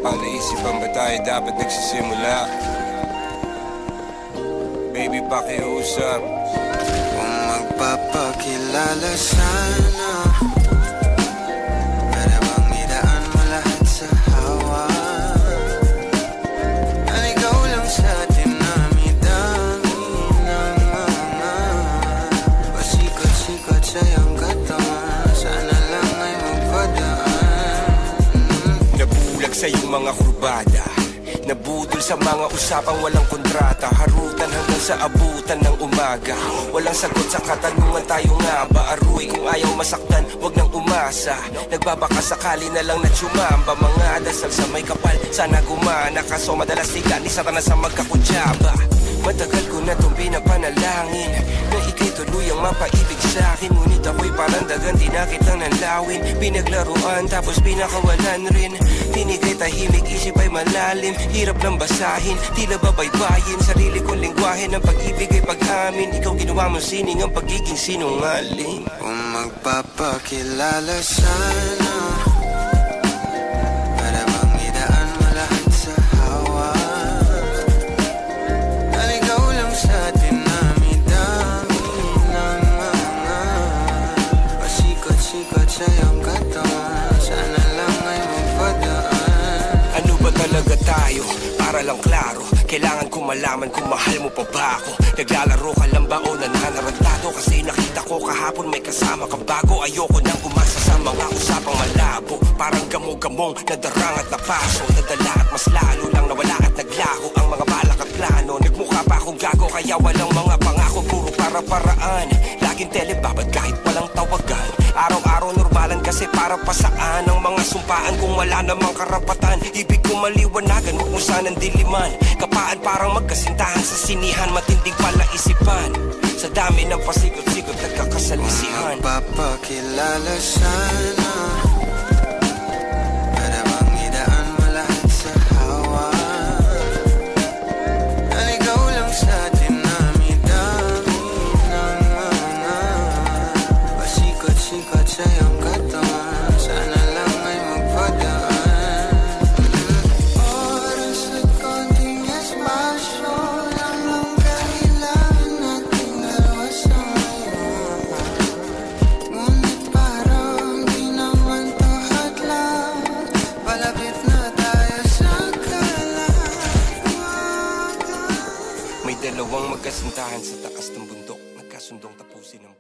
Palaisipan ba tayo dapat nagsisimula? Baby, pakiusap. Kung magpapakilala sana, para bang idaan mo lahat sa hawa. Ang ikaw lang sa dinami-dami ng mga pasikot-sikot sa iyong katawan. Sana lang ay magpadaan. Nabulag sa iyong mga kurbada, nabudol sa mga usapang walang kontrata. Harutan hanggang sa abutan ng umaga. Walang sagot sa katanungan, tayo nga ba aruy? Kung ayaw masaktan, wag nang umasa. Nagbabaka sakali na lang na tsumamba. Mga dasal sa may kapal, sana gumana. Kaso madalas tiga ni Satanas sa magkakutsaba. Matagal ko na itong pinapanalangin na ika'y tuluyang mapaibig sa'kin. Ngunit ako'y parang dagan, di na kitang nanlawin. Pinaglaruan tapos pinakawalan rin. Tinigay tahimik, isip ay malalim. Hirap lang basahin, tila babaybayin. Sarili kong lingwahe ng pag-ibig ay pag-amin. Ikaw ginawa mo sining ang pagiging sinungaling. Kung magpapakilala sana, para bang idaan mo lahat sa hawa. Ang ikaw lang sa dinami-dami ng mga pasikot-sikot sa iyong katawan. Sana lang ay magpadaan. Ano ba talaga tayo? Para lang klaro, kailangan ko malaman kung mahal mo pa ba ako. Naglalaro ka lang ba o nananarantado? Kasi nakita ko kahapon may kasama ka bago. Ayoko nang umasa sa mga usapang malabo. Parang gamo-gamong nadarang at napaso. Nadala at mas lalo lang nawala at naglaho ang mga balak at plano. Nagmukha pa akong gago kaya walang mga pangako. Puro para-paraan, laging telebabad kahit walang tawagan. Araw-araw normalan kasi para pa saan ang mga sumpaan kung wala namang karapatan. Ibig ko maliwanagan, huwag mo sanang diliman. Kapaan parang magkasintahan sa sinihan, matinding palaisipan. Sa dami ng pasikot-sikot nagkakasalisihan. Kung magpapakilala sana, para bang idaan mo lahat sa hawa. Ang ikaw lang sa dinami-dami ng mga pasikot-sikot sa iyong katawan. Sana lang ay magpadaan. Oras at konting espasyo lang ang kailangan nating dalawa sa ngayon. Ngunit parang di naman to hadlang. Palapit na tayo sa kalagwagan. May dalawang magkasintahan sa taas ng bundok, nagkasundong tapusin ang